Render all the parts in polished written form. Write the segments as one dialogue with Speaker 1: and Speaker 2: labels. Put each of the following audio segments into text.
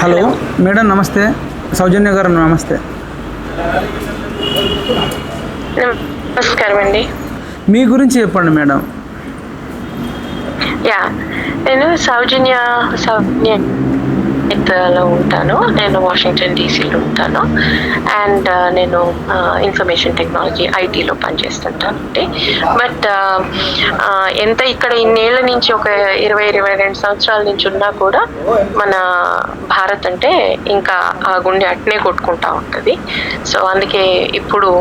Speaker 1: Hello madam, నమస్తే. సౌజన్య గారు నమస్తే.
Speaker 2: నమస్కారం అండి.
Speaker 1: మీ గురించి చెప్పండి మేడం.
Speaker 2: నేను సౌజన్య లో ఉంటాను. నేను వాషింగ్టన్ డీసీలో ఉంటాను. అండ్ నేను ఇన్ఫర్మేషన్ టెక్నాలజీ ఐటీలో పనిచేస్తుంటాను అండి. బట్ ఎంత ఇక్కడ ఇన్నేళ్ల నుంచి ఒక 20-22 సంవత్సరాల నుంచి ఉన్నా కూడా మన భారత్ అంటే ఇంకా ఆ గుండె అట్నే కొట్టుకుంటా ఉంటుంది. సో అందుకే ఇప్పుడు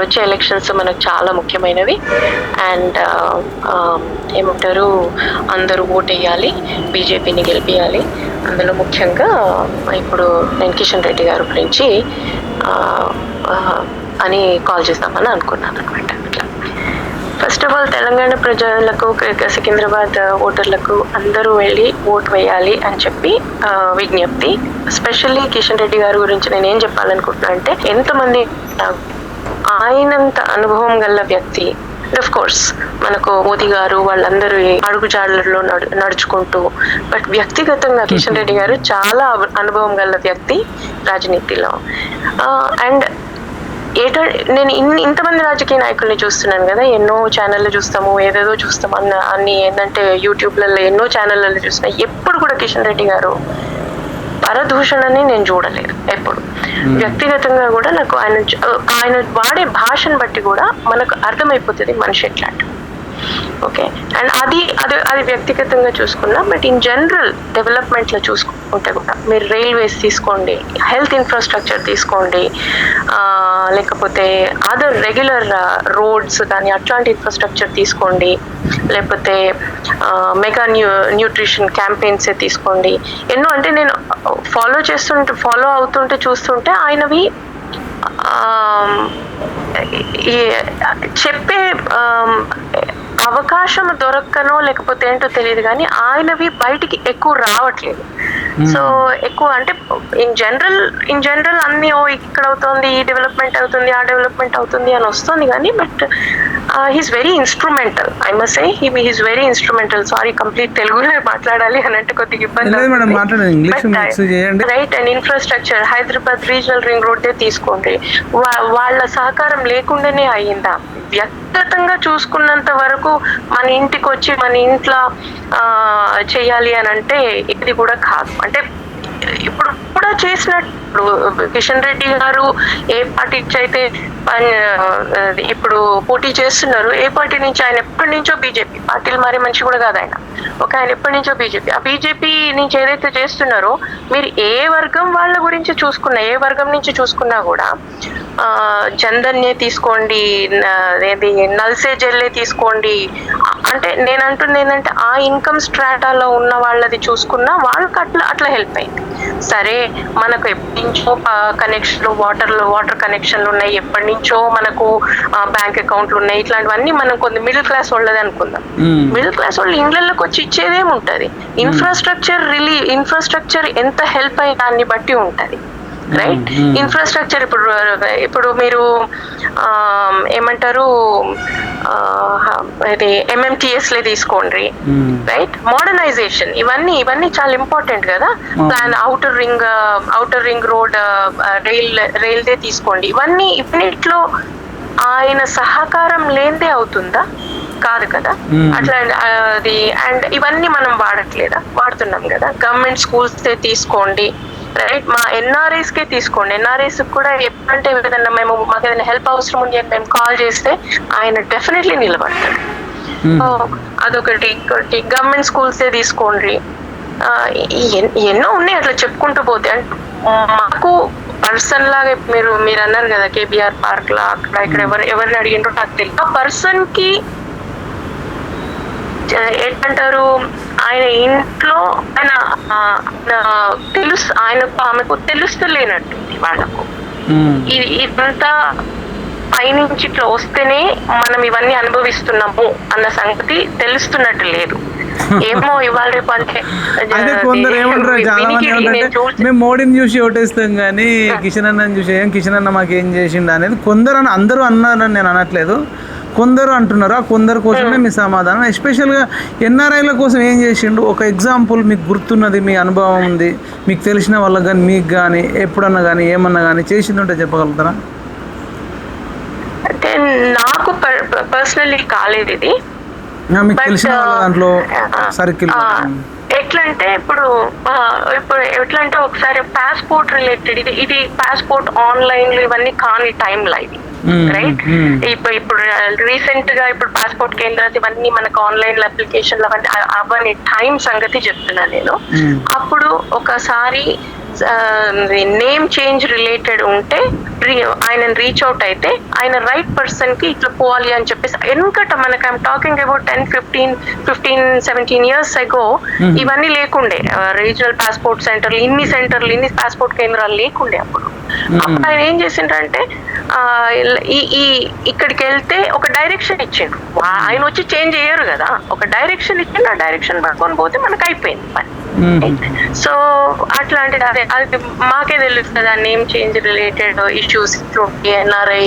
Speaker 2: వచ్చే ఎలక్షన్స్ మనకు చాలా ముఖ్యమైనవి. అండ్ ఏమంటారు, అందరూ ఓట్ వేయాలి, బీజేపీని గెలిపియాలి. అందులో ముఖ్యంగా ఇప్పుడు నేను కిషన్ రెడ్డి గారి గురించి అని కాల్ చేద్దామని అనుకున్నాను అనమాట. అట్లా ఫస్ట్ ఆఫ్ ఆల్ తెలంగాణ ప్రజలకు, సికింద్రాబాద్ ఓటర్లకు అందరూ వెళ్ళి ఓటు వేయాలి అని చెప్పి విజ్ఞప్తి. ఎస్పెషల్లీ కిషన్ రెడ్డి గారి గురించి నేను ఏం చెప్పాలనుకుంటున్నా అంటే, ఎంతమంది ఆయనంత అనుభవం గల వ్యక్తి. ఆఫ్ కోర్స్ మనకు మోదీ గారు వాళ్ళందరూ అడుగుజాడలలో నడుచుకుంటూ, బట్ వ్యక్తిగతంగా కిషన్ రెడ్డి గారు చాలా అనుభవం గల వ్యక్తి రాజనీతిలో. అండ్ నేను ఇంతమంది రాజకీయ నాయకుల్ని చూస్తున్నాను కదా, ఎన్నో ఛానళ్ళు చూస్తాము, ఏదేదో చూస్తాము అన్ని ఏంటంటే యూట్యూబ్లలో ఎన్నో ఛానళ్ళలో చూస్తున్నా. ఎప్పుడు కూడా కిషన్ రెడ్డి గారు పరదూషణని నేను చూడలేదు ఎప్పుడు. వ్యక్తిగతంగా కూడా నాకు ఆయన వాడే భాషను బట్టి కూడా మనకు అర్థమైపోతుంది మనిషి ఎట్లాంటి. ఓకే, అండ్ అది వ్యక్తిగతంగా చూసుకున్నా. బట్ ఇన్ జనరల్ డెవలప్మెంట్లో చూసుకుంటే కూడా మీరు రైల్వేస్ తీసుకోండి, హెల్త్ ఇన్ఫ్రాస్ట్రక్చర్ తీసుకోండి, లేకపోతే అదర్ రెగ్యులర్ రోడ్స్ కానీ అట్లాంటి ఇన్ఫ్రాస్ట్రక్చర్ తీసుకోండి, లేకపోతే మెగా న్యూట్రిషన్ క్యాంపెయిన్స్ తీసుకోండి. ఎన్నో అంటే నేను ఫాలో అవుతుంటే చూస్తుంటే ఆయనవి చెప్పే అవకాశం దొరక్కనో లేకపోతే ఏంటో తెలియదు కానీ ఆయనవి బయటికి ఎక్కువ రావట్లేదు. సో ఎక్కువ అంటే ఇన్ జనరల్ అన్ని ఇక్కడ అవుతుంది, ఈ డెవలప్మెంట్ అవుతుంది, ఆ డెవలప్మెంట్ అవుతుంది అని వస్తుంది కానీ, but he's very instrumental. I must say he's very instrumental. Sorry, complete తెలుగులో మాట్లాడాలి అని అంటే కొద్దిగా ఇబ్బంది. Right, and infrastructure Hyderabad regional ring రోడ్డే తీసుకోండి, వాళ్ళ సహకారం లేకుండానే అయ్యిందా? వ్యక్తిగతంగా చూసుకున్నంత వరకు మన ఇంటికి వచ్చి మన ఇంట్లో చేయాలి అని అంటే ఇది కూడా కాదు. అంటే ఇప్పుడు కూడా చేసినట్టు కిషన్ రెడ్డి గారు ఏ పార్టీ నుంచి అయితే ఇప్పుడు పోటీ చేస్తున్నారు, ఏ పార్టీ నుంచి, ఆయన ఎప్పటి నుంచో బీజేపీ, పార్టీలు మారే మనిషి కూడా కాదు ఆయన. ఆయన ఎప్పటి నుంచో బీజేపీ, ఆ బీజేపీ నుంచి ఏదైతే చేస్తున్నారో మీరు ఏ వర్గం వాళ్ళ గురించి చూసుకున్నా, ఏ వర్గం నుంచి చూసుకున్నా కూడా జన్ధన్యే తీసుకోండి, ఏది నల్సే జల్లే తీసుకోండి, అంటే నేను అంటుంది ఏంటంటే ఆ ఇన్కమ్ స్ట్రాటాలో ఉన్న వాళ్ళది చూసుకున్నా వాళ్ళకి అట్లా హెల్ప్ అయింది. సరే, మనకు ఎప్పటి నుంచో కనెక్షన్లు, వాటర్ కనెక్షన్లు ఉన్నాయి, ఎప్పటి నుంచో మనకు బ్యాంక్ అకౌంట్లు ఉన్నాయి, ఇట్లాంటివన్నీ మనం కొంత మిడిల్ క్లాస్ వాళ్ళది అనుకుందాం. మిడిల్ క్లాస్ వాళ్ళు ఇండ్లలోకి వచ్చి ఇచ్చేదేముంటది? ఇన్ఫ్రాస్ట్రక్చర్ ఎంత హెల్ప్ అయ్యే దాన్ని బట్టి ఉంటది. రైట్, ఇన్ఫ్రాస్ట్రక్చర్ ఇప్పుడు మీరు ఏమంటారు, ఇది MMTS లే తీసుకోండి. రైట్, మోడర్నైజేషన్ ఇవన్నీ చాలా ఇంపార్టెంట్ కదా. ప్లాన్ అవుటర్ రింగ్ రోడ్, రైల్దే తీసుకోండి. ఇవన్నిట్లో ఆయన సహకారం లేనిదే అవుతుందా? కాదు కదా. అట్లా అది అండ్ ఇవన్నీ మనం వాడుతున్నాం కదా. గవర్నమెంట్ స్కూల్స్ తీసుకోండి. రైట్, మా NRIs కే తీసుకోండి. NRIs కూడా ఎప్పుడంటే ఏదైనా మాకు ఏదైనా హెల్ప్ అవసరం ఉంది అని మేము కాల్ చేస్తే ఆయన డెఫినెట్లీ నిలబడతాడు. అదొకటి. గవర్నమెంట్ స్కూల్స్ తీసుకోండి, ఎన్నో ఉన్నాయి అట్లా చెప్పుకుంటూ పోతే. అంటే మాకు పర్సన్ లాగా మీరు అన్నారు కదా KBR పార్క్ లా అక్కడ ఇక్కడ ఎవరిని అడిగిండ్రో నాకు తెలియదు. ఆ పర్సన్ కి ఏంటంటారు, ఆయన ఇంట్లో ఆయన ఆమెకు తెలుస్తలేనట్టుంది వాళ్ళకు. ఇదంతా పైనుంచి ఇట్లా వస్తేనే మనం ఇవన్నీ అనుభవిస్తున్నాము అన్న సంగతి తెలుస్తున్నట్టు లేదు. ఏమో ఇవాళ రేపు అంటే
Speaker 1: కొందరు ఏమంటారు, చాలా మంది ఏమంటారంటే మేము మోడీని చూసి ఓటేస్తాం కానీ కిషన్ అన్నని చూసి కిషన్ అన్న మాకు ఏం చేసిండు అనేది కొందరు అందరూ అన్నారని నేను అనట్లేదు. కొందరు అంటున్నారు, ఆ కొందరు కోసమే మీ సమాధానం. ఎస్పెషల్గా ఎన్ఆర్ఐల కోసం ఏం చేసిండు? ఒక ఎగ్జాంపుల్ మీకు గుర్తున్నది, మీ అనుభవం ఉంది, మీకు తెలిసిన వాళ్ళకి కానీ మీకు కానీ ఎప్పుడన్నా కానీ ఏమన్నా కానీ చేసింది ఉంటే చెప్పగలుగుతారా?
Speaker 2: అంటే నాకు పర్సనల్లీ కాలేదు ఇది,
Speaker 1: మీకు తెలిసిన వాళ్ళ దాంట్లో సర్కిల్.
Speaker 2: ఎట్లా అంటే ఇప్పుడు ఎట్లా అంటే ఒకసారి పాస్పోర్ట్ రిలేటెడ్ ఇది పాస్పోర్ట్ ఆన్లైన్ ఇవన్నీ కాని టైంలో ఇది రైట్. ఇప్పుడు రీసెంట్ గా ఇప్పుడు పాస్పోర్ట్ కేంద్రాలు ఇవన్నీ మనకు ఆన్లైన్ అప్లికేషన్లు అవన్నీ టైం సంగతి చెప్తున్నాను నేను. అప్పుడు ఒకసారి నేమ్ చేంజ్ రిలేటెడ్ ఉంటే ఆయన రీచ్ అవుట్ అయితే ఆయన రైట్ పర్సన్ కి ఇట్లా పోవాలి అని చెప్పేసి వెనకట మనకి I'm talking about 10-15-17 years ago ఇవన్నీ లేకుండే. రీజనల్ పాస్పోర్ట్ సెంటర్లు ఇన్ని పాస్పోర్ట్ కేంద్రాలు లేకుండే. అప్పుడు ఆయన ఏం చేసిండ్రంటే ఇక్కడికి వెళ్తే ఒక డైరెక్షన్ ఇచ్చిండు, ఆయన వచ్చి చేంజ్ చేయరు కదా, ఒక డైరెక్షన్ ఇచ్చిండు, ఆ డైరెక్షన్ పట్టుకొని పోతే మనకు అయిపోయింది పని. సో అట్లాంటిది అదే అది మాకే తెలుస్తుంది, ఆ name change related issues NRI,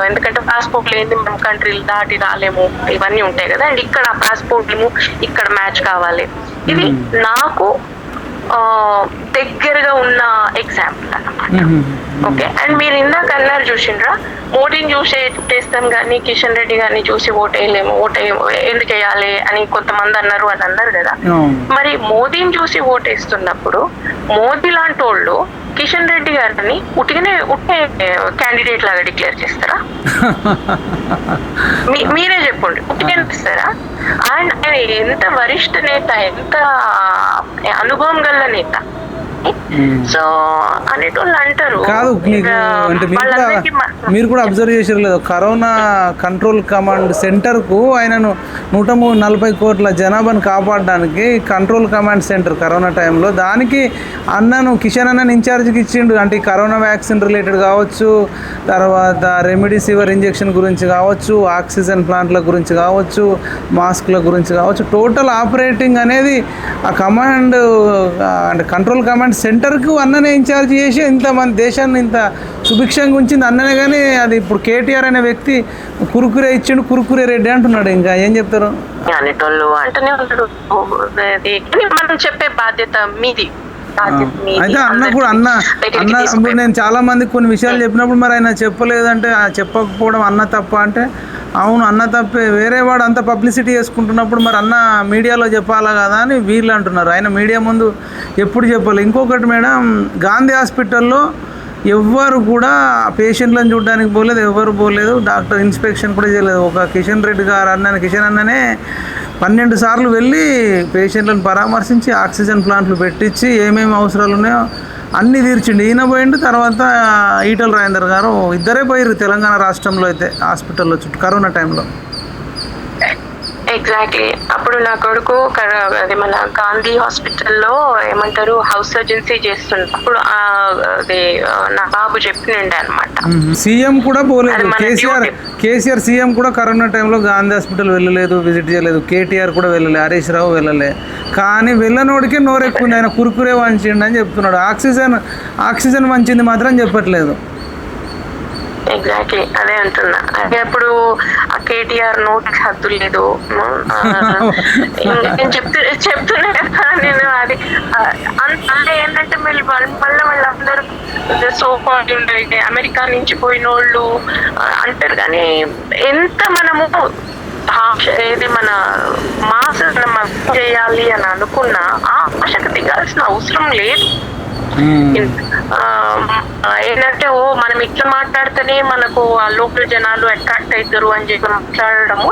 Speaker 2: ఎందుకంటే పాస్పోర్ట్ లేని మనం కంట్రీలు దాటి రాలేము, ఇవన్నీ ఉంటాయి కదా. అండ్ ఇక్కడ పాస్పోర్ట్ ఇక్కడ మ్యాచ్ కావాలి. ఇది నాకు దగ్గరగా ఉన్న ఎగ్జాంపుల్ అన్నమాట. ఓకే. అండ్ మీరు ఇందాక అన్నారు చూసిండ్రా, మోడీని చూసి ఓటేస్తాం కానీ కిషన్ రెడ్డి గారిని చూసి ఓటేయలేము, ఎందుకు వేయాలి అని కొంతమంది అన్నారు అని అన్నారు కదా. మరి మోదీని చూసి ఓటేస్తున్నప్పుడు మోదీ లాంటి వాళ్ళు కిషన్ రెడ్డి గారిని ఉట్టే క్యాండిడేట్ లాగా డిక్లేర్ చేస్తారా? మీరే చెప్పండి, ఉట్టిగా అనిపిస్తారా? అండ్ ఆయన ఎంత వరిష్ఠ నేత, ఎంత అనుభవం గల నేత. సో అనేటోళ్ళు అంటారు.
Speaker 1: కాదు, మీకు అంటే మీరు కూడా అబ్జర్వ్ చేసారు లేదు, కరోనా కంట్రోల్ కమాండ్ సెంటర్కు ఆయనను 140 కోట్ల జనాభాను కాపాడడానికి కంట్రోల్ కమాండ్ సెంటర్ కరోనా టైంలో దానికి అన్నను కిషన్ అన్నను ఇన్ఛార్జ్కి ఇచ్చిండు. అంటే కరోనా వ్యాక్సిన్ రిలేటెడ్ కావచ్చు, తర్వాత రెమిడిసివిర్ ఇంజెక్షన్ గురించి కావచ్చు, ఆక్సిజన్ ప్లాంట్ల గురించి కావచ్చు, మాస్క్ల గురించి కావచ్చు, టోటల్ ఆపరేటింగ్ అనేది ఆ కమాండ్ అంటే కంట్రోల్ కమాండ్ సెంటర్కు అన్ననే ఇన్ఛార్జ్ చేసి ఇంతమంది దేశాన్ని ఇంత సుభిక్షంగా ఉంచింది అన్ననే. కానీ అది ఇప్పుడు కేటీఆర్ అనే వ్యక్తి కురుకురే ఇచ్చిండు, కురుకురే రెడ్డి అంటున్నాడు. ఇంకా ఏం చెప్తారు?
Speaker 2: అనేటోళ్ళు అంటూనే ఉంటాడు. మనం చెప్పే బాధ్యత మీది.
Speaker 1: అయితే అన్న కూడా అన్న ఇప్పుడు నేను చాలా మందికి కొన్ని విషయాలు చెప్పినప్పుడు మరి ఆయన చెప్పలేదంటే, చెప్పకపోవడం అన్న తప్ప అంటే, అవును అన్న తప్పే, వేరే వాడు అంత పబ్లిసిటీ చేసుకుంటున్నప్పుడు మరి అన్న మీడియాలో చెప్పాలా కదా అని వీళ్ళు అంటున్నారు. ఆయన మీడియా ముందు ఎప్పుడు చెప్పాలి. ఇంకొకటి మేడం, గాంధీ హాస్పిటల్లో ఎవ్వరు కూడా పేషెంట్లను చూడడానికి పోలేదు, ఎవ్వరు పోలేదు, డాక్టర్ ఇన్స్పెక్షన్ కూడా చేయలేదు. ఒక కిషన్ రెడ్డి గారు కిషన్ అన్ననే 12 సార్లు వెళ్ళి పేషెంట్లను పరామర్శించి ఆక్సిజన్ ప్లాంట్లు పెట్టించి ఏమేమి అవసరాలు ఉన్నాయో అన్నీ తీర్చిండు. ఈయన పోయిండు, తర్వాత ఈటల రాజేందర్ గారు ఇద్దరే పోయారు తెలంగాణ రాష్ట్రంలో అయితే హాస్పిటల్లో చుట్టూ కరోనా టైంలో.
Speaker 2: ఎగ్జాక్ట్లీ. అప్పుడు నా కొడుకు అది మన గాంధీ హాస్పిటల్లో ఏమంటారు హౌస్ సర్జన్సీ చేస్తుండే. అప్పుడు అది నా బాబు చెప్పినండి అనమాట.
Speaker 1: సీఎం కూడా పోలేదు, కేసీఆర్ సీఎం కూడా కరోనా టైంలో గాంధీ హాస్పిటల్ వెళ్ళలేదు, విజిట్ చేయలేదు. కేటీఆర్ కూడా వెళ్ళలే, హరీష్ రావు వెళ్ళలే. కానీ వెళ్ళనోడికే నోరెక్కుతుంది, ఆయన కురుకురే వంచిండు అని చెప్తున్నాడు. ఆక్సిజన్ వంచింది మాత్రం చెప్పట్లేదు.
Speaker 2: ఎగ్జాక్ట్లీ అదే అంటున్నా. అదే అప్పుడు ఆ కేటీఆర్ నోటికి హద్దు లేదు. నేను చెప్తున్నా కదా నేను. అది అంటే ఏంటంటే మళ్ళీ వాళ్ళందరూ సోకాల్ ఉండే అమెరికా నుంచి పోయిన వాళ్ళు అంటారు. కానీ ఎంత మనము ఏది మన మాస్ చేయాలి అని అనుకున్నా ఆ ఆశకు దిగాల్సిన అవసరం లేదు. ఏంటంటే మనం ఇట్లా మాట్లాడితేనే మనకు ఆ లోకల్ జనాలు అట్రాక్ట్ అవుతారు అని చెప్పి మాట్లాడడము,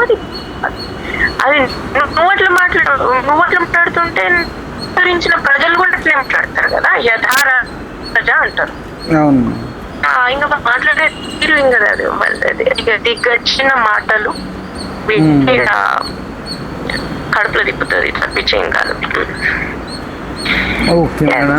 Speaker 2: అది నువ్వు అట్లా మాట్లాడుతుంటే గురించిన ప్రజలు కూడా అట్లే మాట్లాడతారు కదా, యథార ప్రజ అంటారు. ఇంకా మాట్లాడే తీరు ఇంకా అది దిగ్గచ్చిన మాటలు కడుపులో తిప్పుతుంది, తప్పించేం కాదు.
Speaker 1: Okay madam.